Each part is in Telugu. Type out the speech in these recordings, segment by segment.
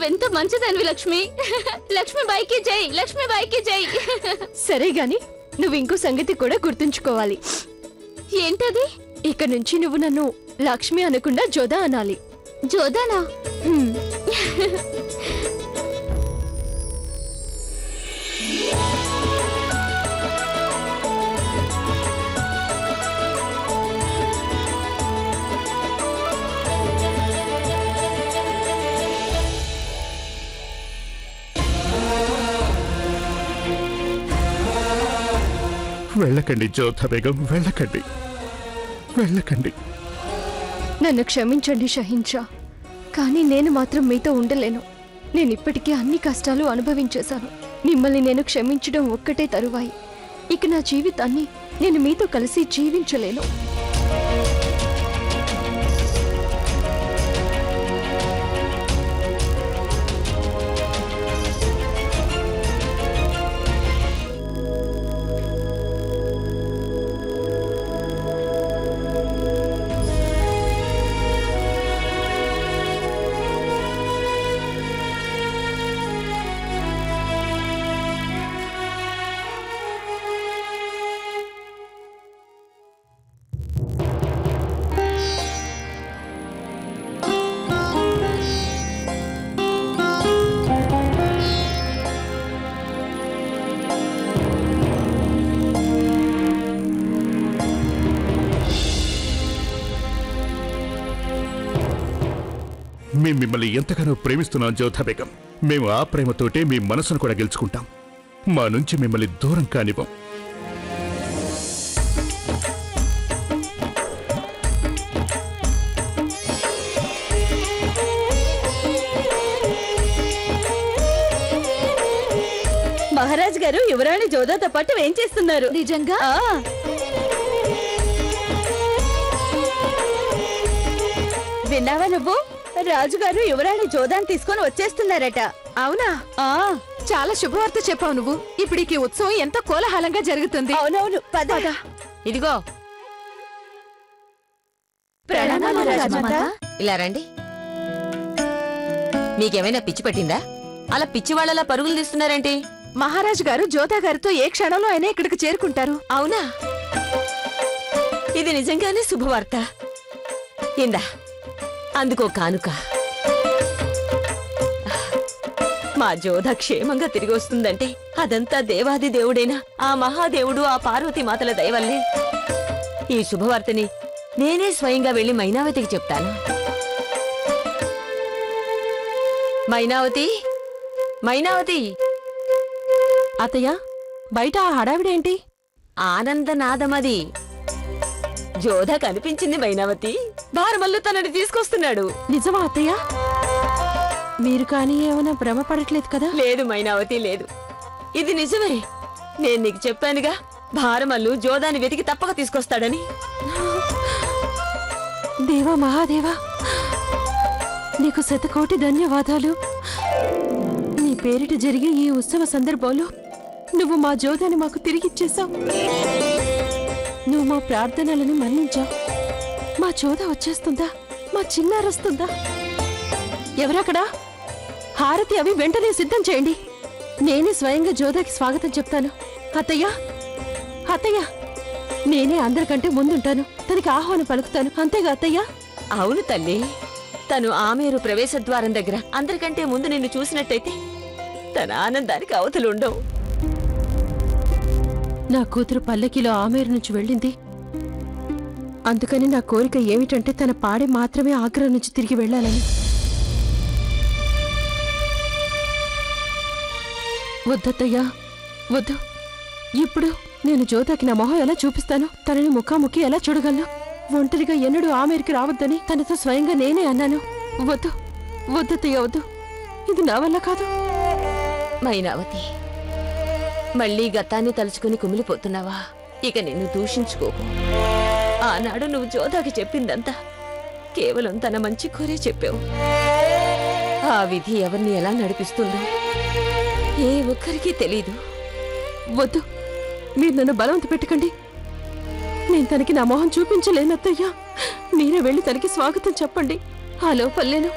నువ్వెంత మంచిదానివి లక్ష్మి. లక్ష్మీబాయికి జై, లక్ష్మీబాయికి జై. సరే గాని నువ్వు ఇంకో సంగతి కూడా గుర్తుంచుకోవాలి. ఏంటది? ఇక నుంచి నువ్వు నన్ను లక్ష్మి అనకుండా జోదా అనాలి. జోదానా? వెళ్ళకండి జోధా బేగం, వెళ్ళకండి, వెళ్ళకండి. నన్ను క్షమించండి షహిన్షా, కానీ నేను మాత్రం మీతో ఉండలేను. నేను ఇప్పటికే అన్ని కష్టాలు అనుభవించేశాను. మిమ్మల్ని నేను క్షమించడం ఒక్కటే తరువాయి. ఇక నా జీవితాన్ని నేను మీతో కలిసి జీవించలేను. మేము మిమ్మల్ని ఎంతగానో ప్రేమిస్తున్నాం జోధా బేగం. మేము ఆ ప్రేమతోటే మీ మనసును కూడా గెలుచుకుంటాం. మా నుంచి మిమ్మల్ని దూరం కానివ్వం. మహారాజ్ గారు యువరాణి జోదాతో పాటు ఏం చేస్తున్నారు? నిజంగా? విన్నావా నువ్వు? రాజుగారు యువరాణి జోదాన్ని తీసుకొని వచ్చేస్తున్నారట. అవునా? చాలా శుభవార్త చెప్పావు నువ్వు. ఇప్పటికి ఉత్సవం ఎంతో కోలాహలంగా జరుగుతుంది. అవునవును, పద. ఇదిగో ప్రణామాలు రాజమాత. ఇలా రండి. మీకేమైనా పిచ్చి పట్టిందా? అలా పిచ్చి వాళ్ళలా పరుగులు తీస్తున్నారేంటి? మహారాజు గారు జోదా గారితో ఏ క్షణంలో అయినా ఇక్కడికి చేరుకుంటారు. అవునా? ఇది నిజంగానే శుభవార్త. ఇందా అందుకో కానుక. మా జోధ క్షేమంగా తిరిగి వస్తుందంటే అదంతా దేవాది దేవుడైనా ఆ మహాదేవుడు ఆ పార్వతీ మాతల దయవల్లే. ఈ శుభవార్తని నేనే స్వయంగా వెళ్లి మైనావతికి చెప్తాను. మైనావతి, మైనావతి. అత్తయ్య, బయట ఆ హడావిడేంటి? ఆనందనాదమది. జోధ కనిపించింది మైనావతి. భారమల్లు తనని తీసుకొస్తున్నాడు. నిజమా అత్తయ్య? మీరు కానీ ఏమైనా భ్రమ పడట్లేదు కదా? లేదు మైనావతి, లేదు. ఇది నిజమే. నేను నీకు చెప్పానుగా, భారమల్లు జోదాని వెతికి తప్పక తీసుకొస్తాడని. దేవా మహాదేవా, నీకు శతకోటి ధన్యవాదాలు. నీ పేరిట జరిగే ఈ ఉత్సవ సందర్భంలో నువ్వు మా జోదాని మాకు తిరిగిచ్చేశావు. నువ్వు మా ప్రార్థనలను మన్నించావు. మా జోద వచ్చేస్తుందా? మా చిన్నారొస్తుందా? ఎవరక్కడా? హారతి అవి వెంటనే సిద్ధం చేయండి. నేనే స్వయంగా జోదాకి స్వాగతం చెప్తాను. అత్తయ్య, అత్తయ్య, నేనే అందరికంటే ముందుంటాను. తనకి ఆహ్వానం పలుకుతాను. అంతేగా అత్తయ్య? అవును తల్లి. తను ఆమెరు ప్రవేశ ద్వారం దగ్గర అందరికంటే ముందు నిన్ను చూసినట్టయితే తన ఆనందానికి అవతలుండవు. నా కూతురు పల్లకిలో ఆమెరు నుంచి వెళ్ళింది. అందుకని నా కోరిక ఏమిటంటే తన పాడే మాత్రమే ఆగ్రా నుంచి తిరిగి వెళ్ళాలని. వద్దత్తయ్యా, వద్దు. ఇప్పుడు నేను జోదాకి నా మొహం ఎలా చూపిస్తాను? తనని ముఖాముఖి ఎలా చూడగలను? ఒంటరిగా ఎన్నడూ ఆమెరికి రావద్దని తనతో స్వయంగా నేనే అన్నాను. వద్దు, వద్దత్తయ్య, వద్దు. ఇది నా వల్ల కాదు. మైనావతి, మళ్ళీ గతాన్ని తలుచుకుని కుమిలిపోతున్నావా? ఇక నిన్ను దూషించుకోకు. ఆనాడు నువ్వు జోదాకి చెప్పిందంతా కేవలం తన మంచి కోరే చెప్పావు. ఆ విధి ఎవరిని ఎలా నడిపిస్తుందో ఏ ఒక్కరికి తెలీదు. వద్దు, మీరు నన్ను బలవంత పెట్టకండి. నేను తనకి నా మొహం చూపించలేనత్తయ్యా. మీరే వెళ్ళి తనకి స్వాగతం చెప్పండి. ఆ లోపలేను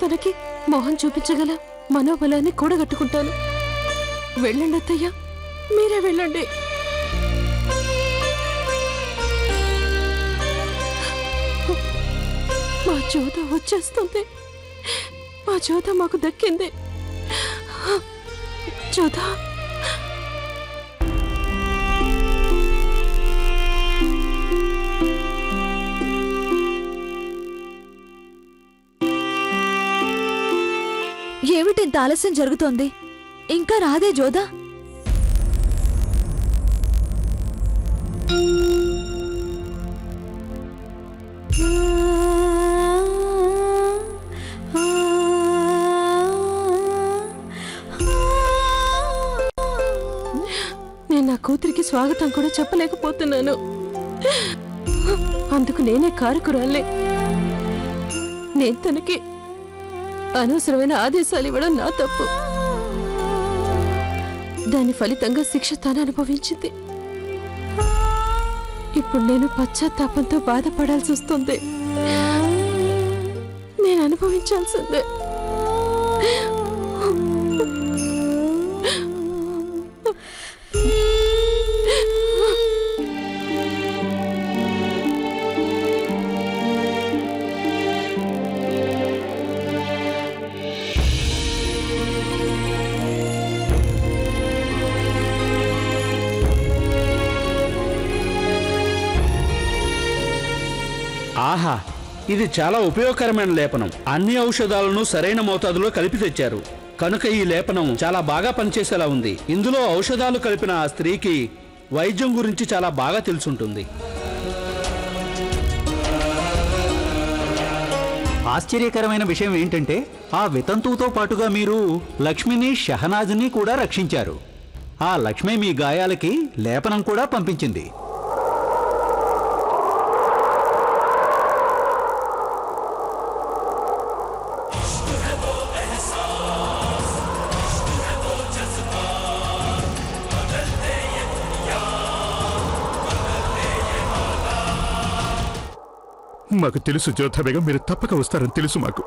తనకి మోహన్ చూపించగల మనోబలాన్ని కూడగట్టుకుంటాను. వెళ్ళండి అత్తయ్య, మీరే వెళ్ళండి. మా జోద వచ్చేస్తుంది. మా జోద మాకు దక్కింది. జోద, ఏమిటింత ఆలస్యం జరుగుతోంది? ఇంకా రాదే జోదా? నేను నా కూతురికి స్వాగతం కూడా చెప్పలేకపోతున్నాను. అందుకు నేనే కారకురాలే. నేను తనకి అనవసరమైన ఆదేశాలు ఇవ్వడం నా తప్పు. దాని ఫలితంగా శిక్ష తాను అనుభవించింది. ఇప్పుడు నేను పశ్చాత్తాపంతో బాధపడాల్సి వస్తుంది. నేను అనుభవించాల్సిందే. ఆహా, ఇది చాలా ఉపయోగకరమైన లేపనం. అన్ని ఔషధాలను సరైన మోతాదులో కలిపి తెచ్చారు కనుక ఈ లేపనం చాలా బాగా పనిచేసేలా ఉంది. ఇందులో ఔషధాలు కలిపిన ఆ స్త్రీకి వైద్యం గురించి చాలా బాగా తెలుసుంటుంది. ఆశ్చర్యకరమైన విషయం ఏంటంటే ఆ వితంతువుతో పాటుగా మీరు లక్ష్మిని, షహనాజ్ని కూడా రక్షించారు. ఆ లక్ష్మి మీ గాయాలకి లేపనం కూడా పంపించింది. మాకు తెలుసు జోధా బేగం, మీరు తప్పక వస్తారని తెలుసు మాకు.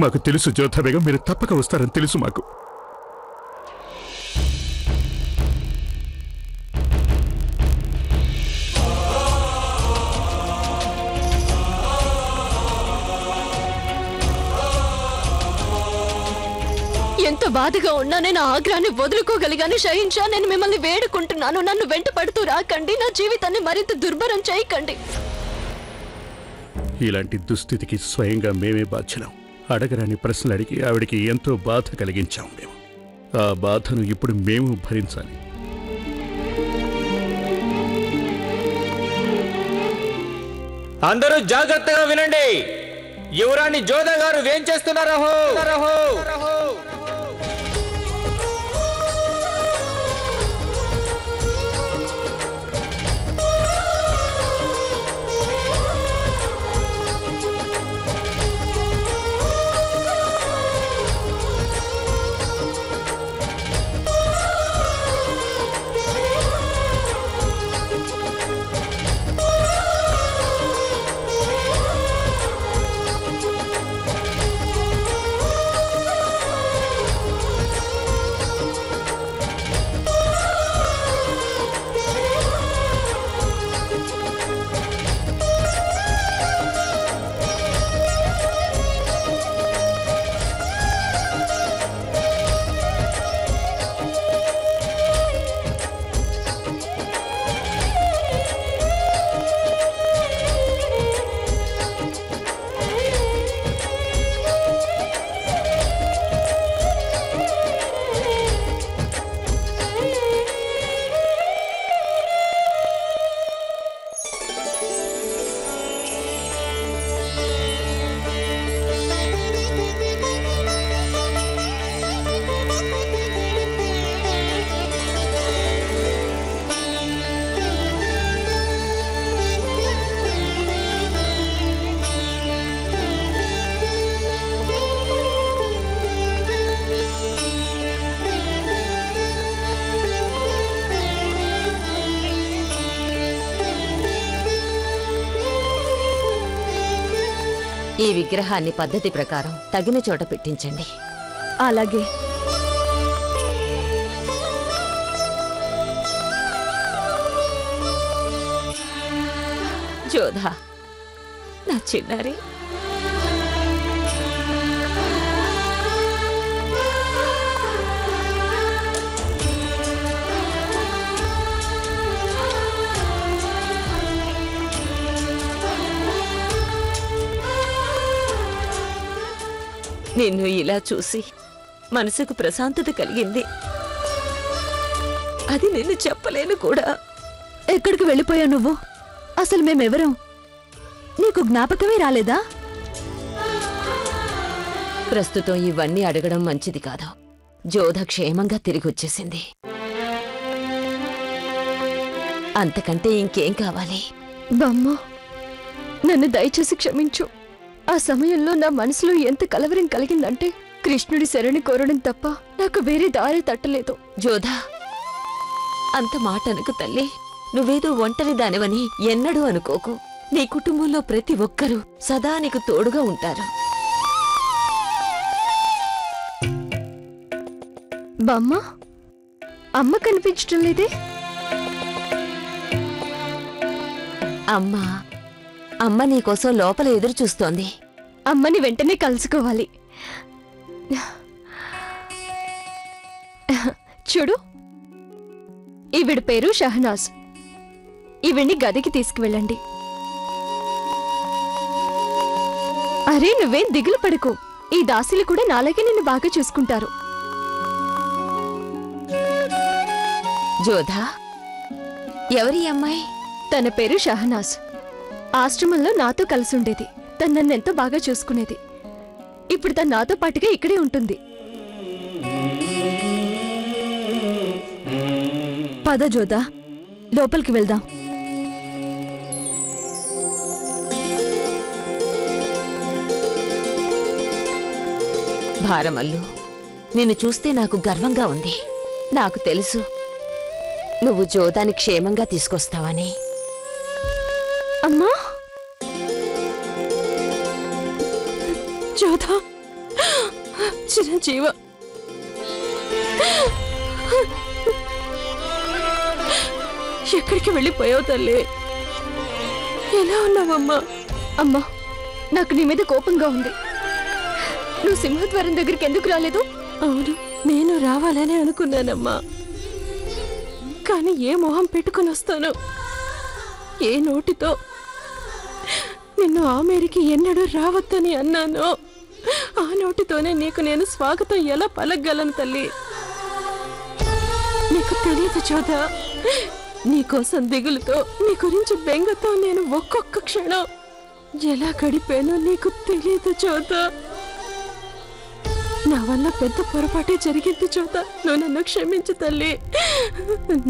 మాకు తెలుసు జోధా బేగం, మీరు తప్పక వస్తారని తెలుసు మాకు. ఎంత బాధగా ఉన్నా నేను ఆగ్రాన్ని వదులుకోగలిగాను. షహిన్షా, నేను మిమ్మల్ని వేడుకుంటున్నాను, నన్ను వెంట పడుతూ రాకండి. నా జీవితాన్ని మరింత దుర్భరం చేయకండి. ఇలాంటి దుస్థితికి స్వయంగా మేమే బాధ్యులం. అడగరాని ప్రశ్నలు అడిగి ఆవిడికి ఎంతో బాధ కలిగించాం మేము. ఆ బాధను ఇప్పుడు మేము భరించాలి. అందరూ జాగ్రత్తగా వినండి. యువరాణి జోదా గారు ఏం చేస్తున్నారో ఈ విగ్రహాన్ని పద్ధతి ప్రకారం తగిన చోట పెట్టించండి. అలాగే. జోధా, నా చిన్నారి, నిన్ను ఇలా చూసి మనసుకు ప్రశాంతత కలిగింది. అది నిన్ను చెప్పలేను కూడా. ఎక్కడికి వెళ్ళిపోయావు నువ్వు? అసలు మేమెవరం నీకు జ్ఞాపకమే రాలేదా? ప్రస్తుతం ఇవన్నీ అడగడం మంచిది కాదు. జోధ క్షేమంగా తిరిగొచ్చేసింది. అంతకంటే ఇంకేం కావాలి? బామ్మ, నన్ను దయచేసి క్షమించు. ఆ సమయంలో నా మనసులో ఎంత కలవరం కలిగిందంటే కృష్ణుడి శరణి కోరడం తప్ప నాకు వేరే దారి తట్టలేదు. జోధా, అంత మాట అనుకు తల్లి. నువ్వేదో ఒంటరి దానివని ఎన్నడూ అనుకోకు. నీ కుటుంబంలో ప్రతి ఒక్కరూ సదా నీకు తోడుగా ఉంటారు. బామ్మ, అమ్మ కనిపించటం లేదే? అమ్మ నీకోసం లోపల ఎదురు చూస్తోంది. అమ్మని వెంటనే కలుసుకోవాలి. చూడు, ఈవిడ పేరు షహనాజ్. ఈవిడ్ని గదికి తీసుకువెళ్ళండి. అరే, నువ్వేం దిగులు పడకు. ఈ దాసీలు కూడా నాలాగే నిన్ను బాగా చూసుకుంటారు. జోధా, ఎవరి అమ్మాయి? తన పేరు షహనాజ్. ఆశ్రమంలో నాతో కలిసి ఉండేది. తను నన్నెంతో బాగా చూసుకునేది. ఇప్పుడు తను నాతో పాటుగా ఇక్కడే ఉంటుంది. పద జోదా, లోపలికి వెళ్దాం. భారమల్లు, నిన్ను చూస్తే నాకు గర్వంగా ఉంది. నాకు తెలుసు నువ్వు జోదాని క్షేమంగా తీసుకొస్తావని. అమ్మా, జోదా, చిరంజీవ, ఎక్కడికి వెళ్ళిపోయావు తల్లి? ఎలా ఉన్నావమ్మా? అమ్మా, నాకు నీ మీద కోపంగా ఉంది. నువ్వు సింహద్వారం దగ్గరికి ఎందుకు రాలేదు? అవును, నేను రావాలని అనుకున్నానమ్మా. కానీ ఏ మొహం పెట్టుకుని వస్తాను? ఏ నోటితో నిన్ను ఆ మేరికి ఎన్నడూ రావద్దని అన్నానో ఆ నోటితోనే నీకు నేను స్వాగతం ఎలా పలకగలను తల్లి? నీకు తెలియదు జోదా, నీకోసం దిగులుతో, నీ గురించి బెంగతో నేను ఒక్కొక్క క్షణం ఎలా గడిపానో నీకు తెలియదు జోదా. నా వల్ల పెద్ద పొరపాటే జరిగింది జోదా. నువ్వు నన్ను క్షమించు తల్లి.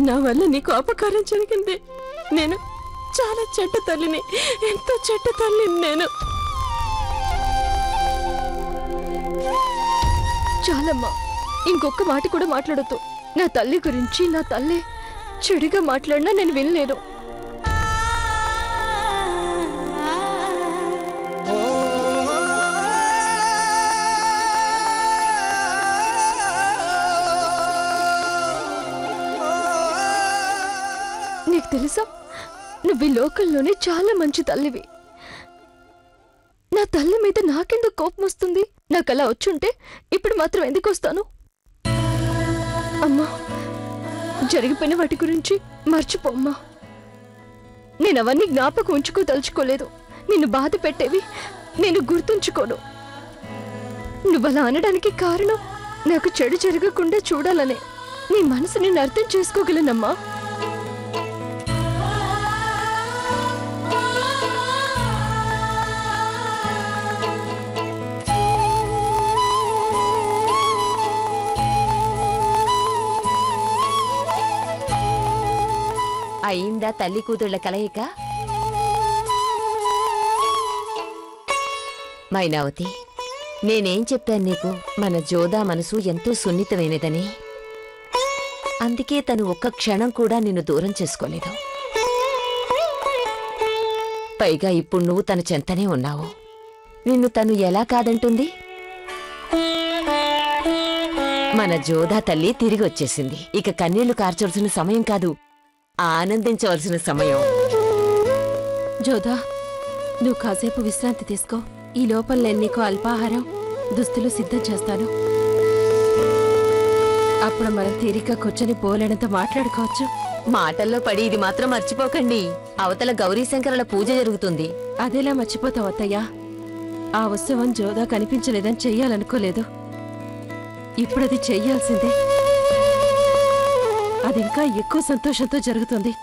నా వల్ల నీకు అపకారం జరిగింది. నేను చాలా చెడ్డ తల్లిని, ఎంతో చెడ్డ తల్లిని నేను. చాలమ్మా, ఇంకొక మాట కూడా మాట్లాడొద్దు. నా తల్లి గురించి, నా తల్లి చెడుగా మాట్లాడినా నేను వినలేను. నీకు తెలుసా, నువ్వు ఈ లోకంలోనే చాలా మంచి తల్లివి. నా తల్లి మీద నాకెందుకు కోపం వస్తుంది? నాకు అలా వచ్చుంటే ఇప్పుడు మాత్రం ఎందుకు వస్తాను? అమ్మా, జరిగిపోయిన వాటి గురించి మర్చిపోమ్మా. నేను అవన్నీ జ్ఞాపకం ఉంచుకోదలుచుకోలేదు. నిన్ను బాధ పెట్టేవి నేను గుర్తుంచుకోను. నువ్వలా అనడానికి కారణం నాకు చెడు జరగకుండా చూడాలనే. నీ మనసు నేను అర్థం చేసుకోగలనమ్మా. అయిందా తల్లి కూతుళ్ల కలయిక? మైనావతి, నేనేం చెప్పాను నీకు? మన జోదా మనసు ఎంతో సున్నితమైనదని. అందుకే తను ఒక్క క్షణం కూడా నిన్ను దూరం చేసుకోలేదు. పైగా ఇప్పుడు నువ్వు తన చెంతనే ఉన్నావు. నిన్ను తను ఎలా కాదంటుంది? మన జోధా తల్లి తిరిగి వచ్చేసింది. ఇక కన్నీళ్లు కార్చవలసిన సమయం కాదు, ఆనందించవలసిన సమయం. జోధా, నువ్వు కాసేపు విశ్రాంతి తీసుకో. ఈ లోపల నేను నీకు అల్పాహారం, దుస్తులు సిద్ధం చేస్తాను. అప్పుడు మనం తీరిక కూర్చొని పోలేనంత మాట్లాడుకోవచ్చు. మాటల్లో పడి ఇది మాత్రం మర్చిపోకండి, అవతల గౌరీశంకరుల పూజ జరుగుతుంది. అదేలా మర్చిపోతావు అత్తయ్యా? ఆ ఉత్సవం జోదా కనిపించలేదని చెయ్యాలనుకోలేదు. ఇప్పుడది చెయ్యాల్సిందే. అది ఇంకా ఎక్కువ సంతోషంతో జరుగుతుంది.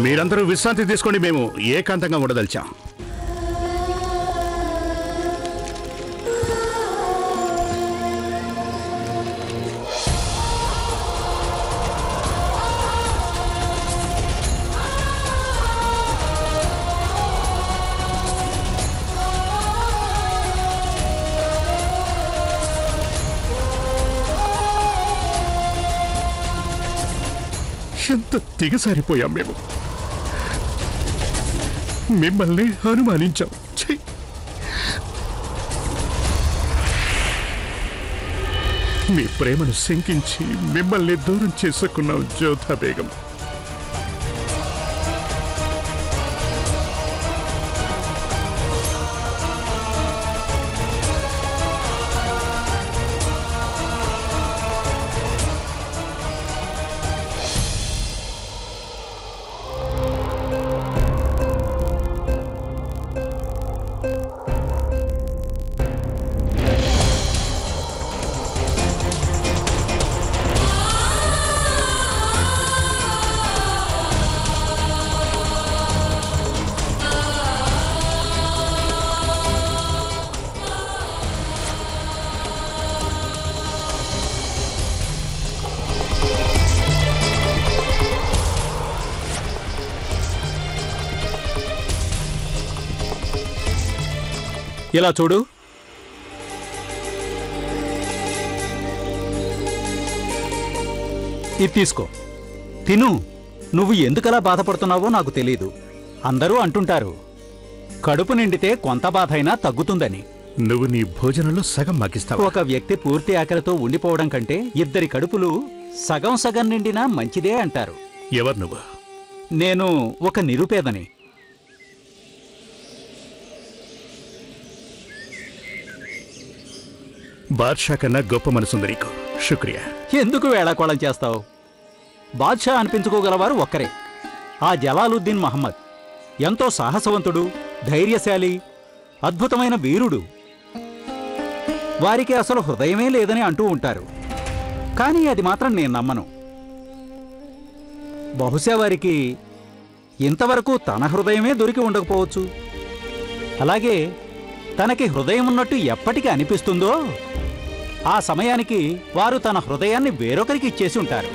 మీరందరూ విశ్రాంతి తీసుకోండి, మేము ఏకాంతంగా ఉండదలిచాం. ఎంత దిగసారిపోయాం మేము. మిమ్మల్ని అనుమానించాం. మీ ప్రేమను శంకించి మిమ్మల్ని దూరం చేసుకున్నాం జోధా బేగం. ఇలా చూడు, ఇది తీసుకో, తిను. నువ్వు ఎందుకలా బాధపడుతున్నావో నాకు తెలీదు. అందరూ అంటుంటారు కడుపు నిండితే కొంత బాధ అయినా తగ్గుతుందని. నువ్వు నీ భోజనంలో సగం మాకిస్తావు. ఒక వ్యక్తి పూర్తి ఆకలితో ఉండిపోవడం కంటే ఇద్దరి కడుపులు సగం సగం నిండినా మంచిదే అంటారు. ఎవరు నువ్వు? నేను ఒక నిరుపేదని. బాద్షా కన్నా గొప్ప మనసుంది నీకు. శుక్రియా. ఎందుకు వేళాకోళం చేస్తావు? బాద్షా అనిపించుకోగలవారు ఒక్కరే, ఆ జలాలుద్దీన్ మహమ్మద్. ఎంతో సాహసవంతుడు, ధైర్యశాలి, అద్భుతమైన వీరుడు. వారికి అసలు హృదయమే లేదని అంటూ ఉంటారు, కానీ అది మాత్రం నేను నమ్మను. బహుశా వారికి ఇంతవరకు తన హృదయమే దొరికి ఉండకపోవచ్చు. అలాగే తనకి హృదయం ఉన్నట్టు ఎప్పటికీ అనిపిస్తుందో ఆ సమయానికి వారు తన హృదయాన్ని వేరొకరికి ఇచ్చేసి ఉంటారు.